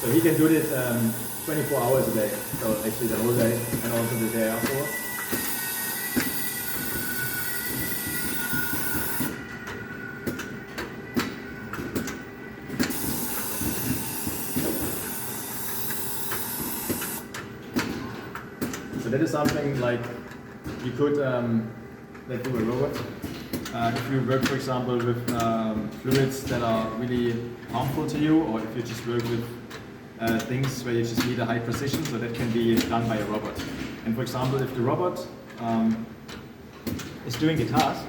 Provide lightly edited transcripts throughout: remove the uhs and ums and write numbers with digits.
So he can do this 24 hours a day, so actually the whole day and also the day afterwards. So that is something like you could let do a robot. If you work, for example, with fluids that are really harmful to you, or if you just work with things where you just need a high precision, so that can be done by a robot. And for example, if the robot is doing a task,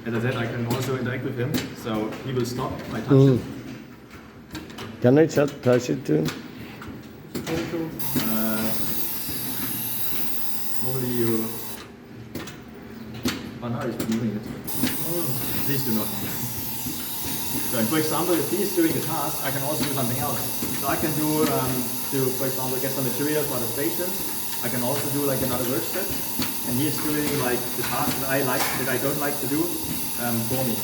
as I said, I can also interact with him, so he will stop if I touch it. Can I touch it too? Normally you... Oh, now he's moving it. Please do not. So, and for example, if he's doing a task, I can also do something else. So I can do, for example, get some materials for the stations. I can also do like another work step. And he's doing like the task that I don't like to do for me.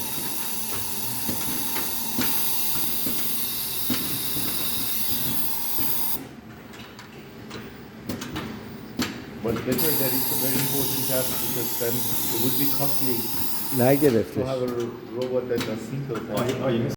But better that it's a very important task because then it would be costly Negative. to have a robot that does simple tasks. Oh, you missed